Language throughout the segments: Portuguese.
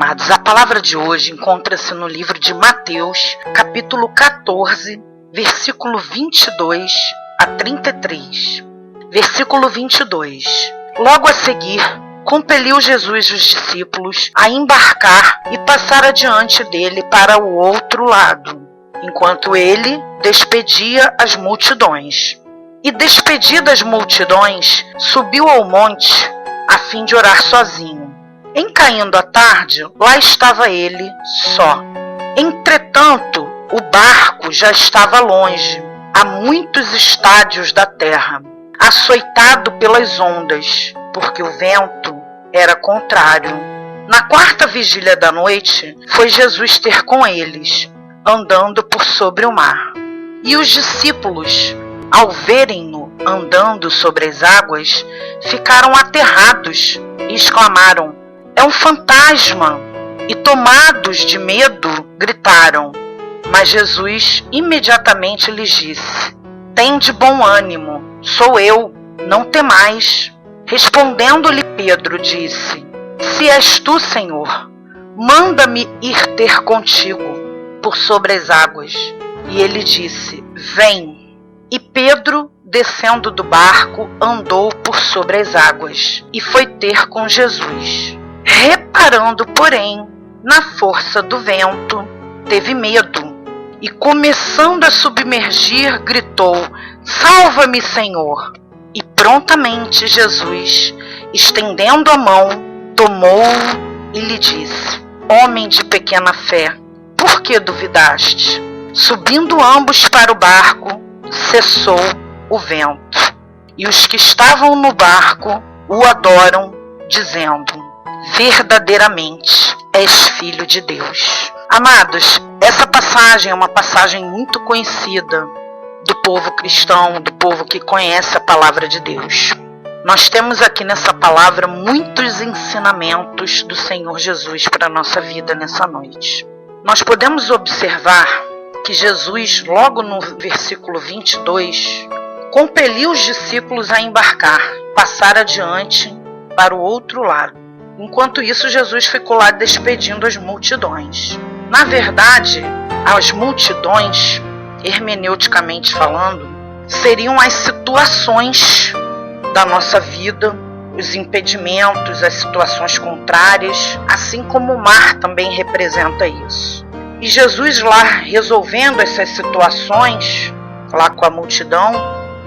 amados, a palavra de hoje encontra-se no livro de Mateus, capítulo 14, versículo 22 a 33. Versículo 22. Logo a seguir, compeliu Jesus os discípulos a embarcar e passar adiante dele para o outro lado, enquanto ele despedia as multidões. E despedidas as multidões, subiu ao monte a fim de orar sozinho. Em caindo a tarde, lá estava ele só. Entretanto, o barco já estava longe, a muitos estádios da terra, açoitado pelas ondas, porque o vento era contrário. Na quarta vigília da noite, foi Jesus ter com eles, andando por sobre o mar. E os discípulos, ao verem-no andando sobre as águas, ficaram aterrados e exclamaram: "É um fantasma!" E tomados de medo, gritaram. Mas Jesus imediatamente lhes disse: "Tende bom ânimo, sou eu, não temais." Respondendo-lhe Pedro, disse: "Se és tu, Senhor, manda-me ir ter contigo por sobre as águas." E ele disse: "Vem." E Pedro, descendo do barco, andou por sobre as águas e foi ter com Jesus. Reparando, porém, na força do vento, teve medo e, começando a submergir, gritou: "Salva-me, Senhor!" E prontamente Jesus, estendendo a mão, tomou-o e lhe disse: "Homem de pequena fé, por que duvidaste?" Subindo ambos para o barco, cessou o vento. E os que estavam no barco o adoram, dizendo: "Verdadeiramente és Filho de Deus." Amados, essa passagem é uma passagem muito conhecida do povo cristão, do povo que conhece a palavra de Deus. Nós temos aqui nessa palavra muitos ensinamentos do Senhor Jesus para a nossa vida nessa noite. Nós podemos observar que Jesus, logo no versículo 22, compeliu os discípulos a embarcar, passar adiante para o outro lado. Enquanto isso, Jesus ficou lá despedindo as multidões. Na verdade, as multidões, hermeneuticamente falando, seriam as situações da nossa vida, os impedimentos, as situações contrárias, assim como o mar também representa isso. E Jesus lá resolvendo essas situações, lá com a multidão,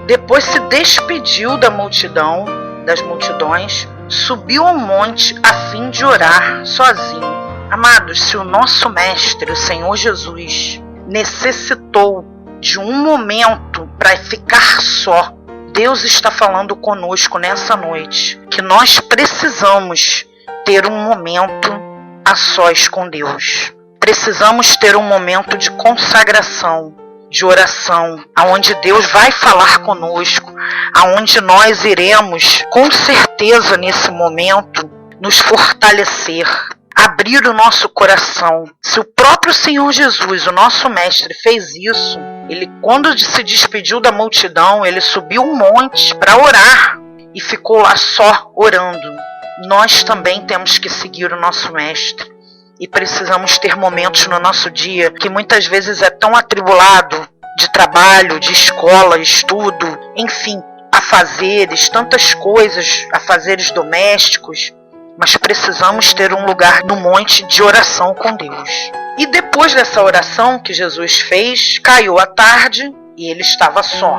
depois se despediu da multidão, das multidões, subiu ao monte a fim de orar sozinho. Amados, se o nosso Mestre, o Senhor Jesus, necessitou de um momento para ficar só, Deus está falando conosco nessa noite, que nós precisamos ter um momento a sós com Deus. Precisamos ter um momento de consagração, de oração, aonde Deus vai falar conosco, aonde nós iremos, com certeza nesse momento, nos fortalecer, abrir o nosso coração. Se o próprio Senhor Jesus, o nosso Mestre, fez isso, ele, quando se despediu da multidão, ele subiu um monte para orar e ficou lá só orando. Nós também temos que seguir o nosso Mestre. E precisamos ter momentos no nosso dia que muitas vezes é tão atribulado, de trabalho, de escola, estudo, enfim, afazeres, tantas coisas, afazeres domésticos, mas precisamos ter um lugar no monte de oração com Deus. E depois dessa oração que Jesus fez, caiu a tarde e ele estava só.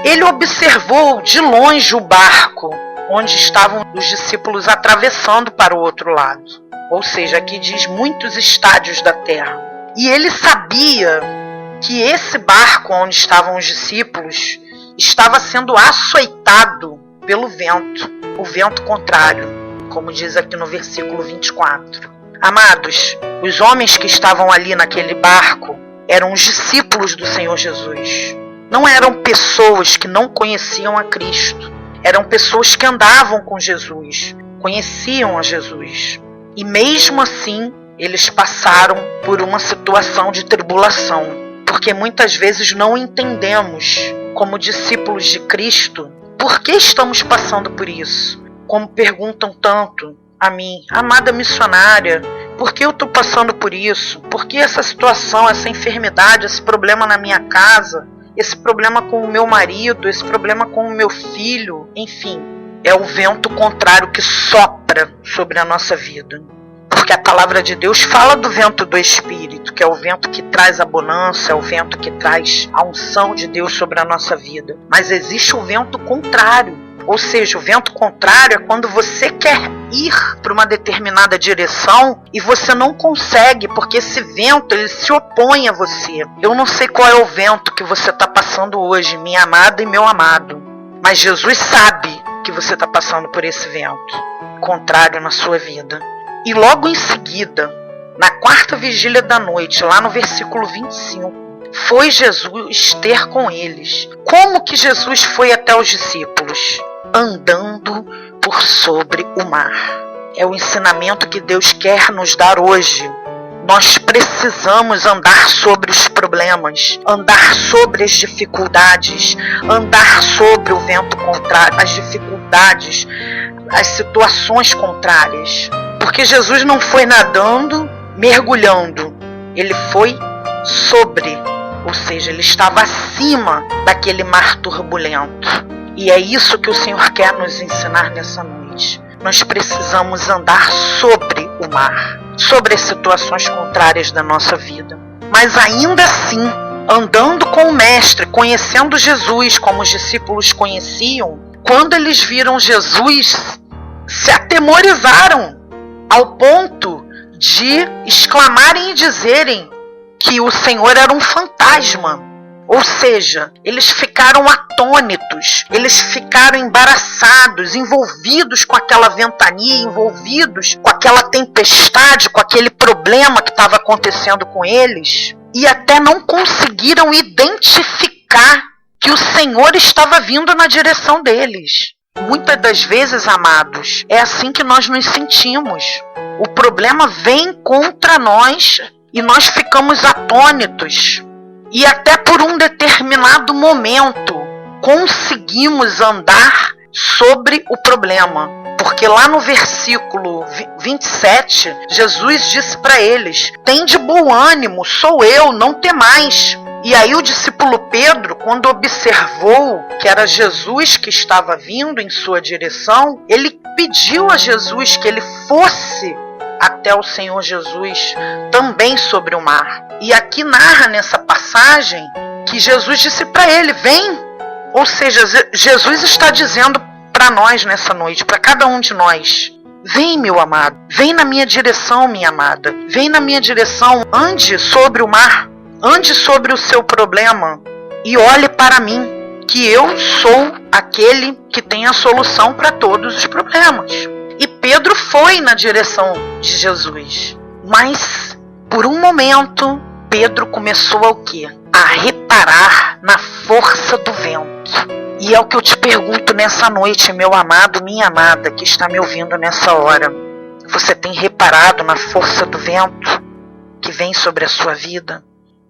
Ele observou de longe o barco onde estavam os discípulos atravessando para o outro lado. Ou seja, aqui diz muitos estádios da terra. E ele sabia que esse barco onde estavam os discípulos estava sendo açoitado pelo vento, o vento contrário, como diz aqui no versículo 24. Amados, os homens que estavam ali naquele barco eram os discípulos do Senhor Jesus. Não eram pessoas que não conheciam a Cristo. Eram pessoas que andavam com Jesus, conheciam a Jesus. E mesmo assim, eles passaram por uma situação de tribulação, porque muitas vezes não entendemos, como discípulos de Cristo, por que estamos passando por isso. Como perguntam tanto a mim: "Amada missionária, por que eu estou passando por isso? Por que essa situação, essa enfermidade, esse problema na minha casa, esse problema com o meu marido, esse problema com o meu filho, enfim, é o vento contrário que sopra sobre a nossa vida. Porque a palavra de Deus fala do vento do Espírito, que é o vento que traz a bonança, é o vento que traz a unção de Deus sobre a nossa vida. Mas existe o vento contrário. Ou seja, o vento contrário é quando você quer ir para uma determinada direção e você não consegue, porque esse vento ele se opõe a você. Eu não sei qual é o vento que você está passando hoje, minha amada e meu amado, mas Jesus sabe que você está passando por esse vento contrário na sua vida. E logo em seguida, na quarta vigília da noite, lá no versículo 25, foi Jesus ter com eles. Como que Jesus foi até os discípulos? Andando por sobre o mar. É o ensinamento que Deus quer nos dar hoje. Nós precisamos andar sobre os problemas, andar sobre as dificuldades, andar sobre o vento contrário, as dificuldades, as situações contrárias. Porque Jesus não foi nadando, mergulhando, ele foi sobre, ou seja, ele estava acima daquele mar turbulento. E é isso que o Senhor quer nos ensinar nessa noite. Nós precisamos andar sobre o mar, sobre as situações contrárias da nossa vida. Mas ainda assim, andando com o Mestre, conhecendo Jesus como os discípulos conheciam, quando eles viram Jesus, se atemorizaram ao ponto de exclamarem e dizerem que o Senhor era um fantasma. Ou seja, eles ficaram atônitos, eles ficaram embaraçados, envolvidos com aquela ventania, envolvidos com aquela tempestade, com aquele problema que estava acontecendo com eles, e até não conseguiram identificar que o Senhor estava vindo na direção deles. Muitas das vezes, amados, é assim que nós nos sentimos. O problema vem contra nós e nós ficamos atônitos. E até por um determinado momento conseguimos andar sobre o problema. Porque lá no versículo 27, Jesus disse para eles: "Tende bom ânimo, sou eu, não temais." E aí o discípulo Pedro, quando observou que era Jesus que estava vindo em sua direção, ele pediu a Jesus que ele fosse até o Senhor Jesus também sobre o mar. E aqui narra nessa passagem que Jesus disse para ele: "Vem." Ou seja, Jesus está dizendo para nós nessa noite, para cada um de nós: "Vem, meu amado, vem na minha direção, minha amada, vem na minha direção, ande sobre o mar, ande sobre o seu problema e olhe para mim, que eu sou aquele que tem a solução para todos os problemas." E Pedro foi na direção de Jesus, mas por um momento Pedro começou a quê? A reparar na força do vento. E é o que eu te pergunto nessa noite, meu amado, minha amada, que está me ouvindo nessa hora. Você tem reparado na força do vento que vem sobre a sua vida?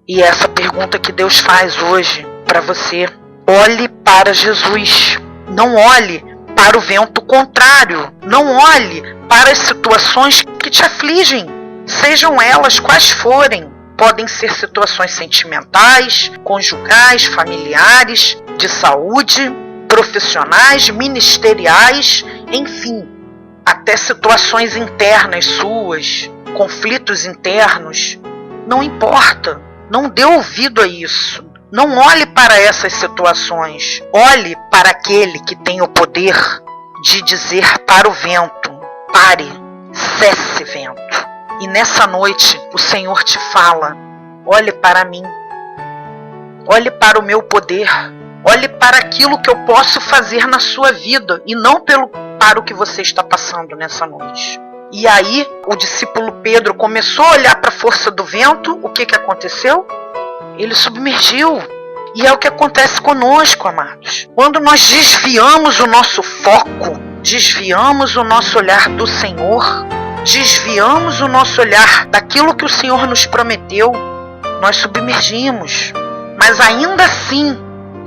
E é essa pergunta que Deus faz hoje para você. Olhe para Jesus. Não olhe para o vento contrário. Não olhe para as situações que te afligem, sejam elas quais forem. Podem ser situações sentimentais, conjugais, familiares, de saúde, profissionais, ministeriais, enfim, até situações internas suas, conflitos internos. Não importa, não dê ouvido a isso. Não olhe para essas situações. Olhe para aquele que tem o poder de dizer para o vento: pare, cesse, vento. E nessa noite o Senhor te fala: olhe para mim, olhe para o meu poder, olhe para aquilo que eu posso fazer na sua vida e não para o que você está passando nessa noite. E aí o discípulo Pedro começou a olhar para a força do vento. O que aconteceu? Ele submergiu. E é o que acontece conosco, amados. Quando nós desviamos o nosso foco, desviamos o nosso olhar do Senhor, desviamos o nosso olhar daquilo que o Senhor nos prometeu, nós submergimos. Mas ainda assim,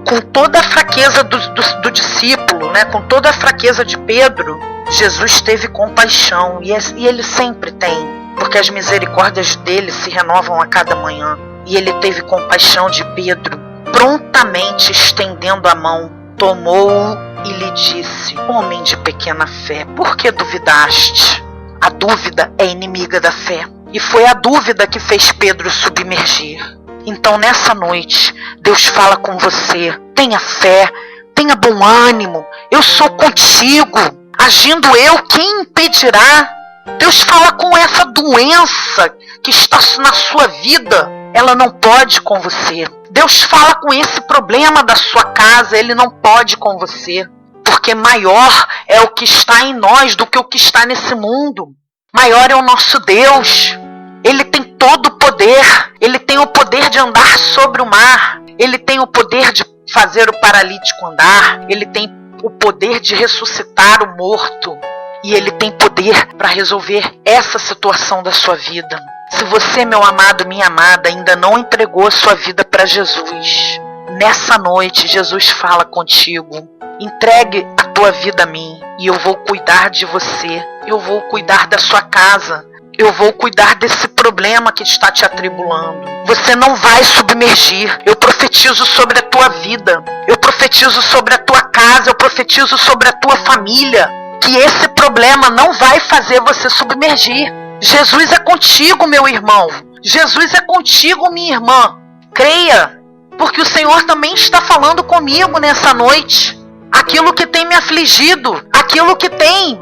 com toda a fraqueza do discípulo, né, com toda a fraqueza de Pedro, Jesus teve compaixão, e Ele sempre tem, porque as misericórdias dele se renovam a cada manhã. E ele teve compaixão de Pedro, prontamente estendendo a mão, tomou-o e lhe disse: homem de pequena fé, por que duvidaste? A dúvida é inimiga da fé, e foi a dúvida que fez Pedro submergir. Então nessa noite, Deus fala com você: tenha fé, tenha bom ânimo, eu sou contigo, agindo eu, quem impedirá? Deus fala com essa doença que está na sua vida, ela não pode com você. Deus fala com esse problema da sua casa, ele não pode com você, porque maior é o que está em nós do que o que está nesse mundo. Maior é o nosso Deus, ele tem todo o poder, ele tem o poder de andar sobre o mar, ele tem o poder de fazer o paralítico andar, ele tem o poder de ressuscitar o morto, e ele tem poder para resolver essa situação da sua vida. Se você, meu amado, minha amada, ainda não entregou a sua vida para Jesus, nessa noite Jesus fala contigo: entregue a tua vida a mim e eu vou cuidar de você, eu vou cuidar da sua casa, eu vou cuidar desse problema que está te atribulando. Você não vai submergir. Eu profetizo sobre a tua vida, eu profetizo sobre a tua casa, eu profetizo sobre a tua família, que esse problema não vai fazer você submergir. Jesus é contigo, meu irmão. Jesus é contigo, minha irmã. Creia, porque o Senhor também está falando comigo nessa noite. Aquilo que tem me afligido, aquilo que tem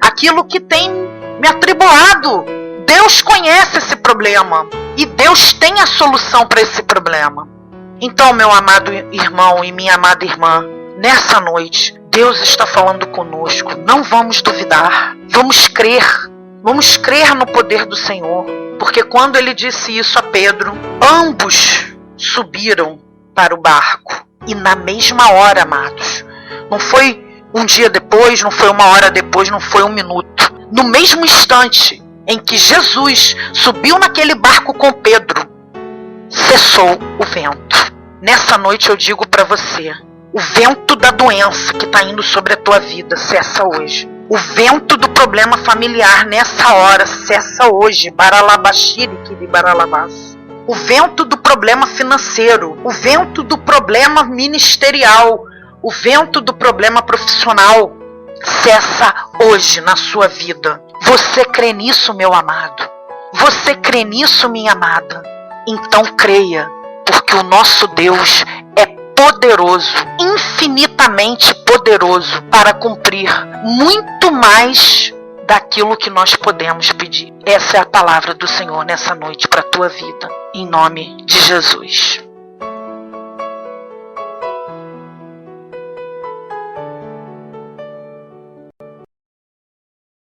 aquilo que tem me atribulado, Deus conhece esse problema e Deus tem a solução para esse problema. Então, meu amado irmão e minha amada irmã, nessa noite Deus está falando conosco. Não vamos duvidar, vamos crer no poder do Senhor, porque quando ele disse isso a Pedro, ambos subiram para o barco, e na mesma hora, amados, não foi um dia depois, não foi uma hora depois, não foi um minuto, no mesmo instante em que Jesus subiu naquele barco com Pedro, cessou o vento. Nessa noite eu digo para você: o vento da doença que está indo sobre a tua vida cessa hoje. O vento do problema familiar nessa hora cessa hoje. O vento do problema financeiro, o vento do problema ministerial, o vento do problema profissional cessa hoje na sua vida. Você crê nisso, meu amado? Você crê nisso, minha amada? Então creia, porque o nosso Deus é poderoso, infinitamente poderoso, para cumprir muito mais daquilo que nós podemos pedir. Essa é a palavra do Senhor nessa noite para a tua vida, em nome de Jesus.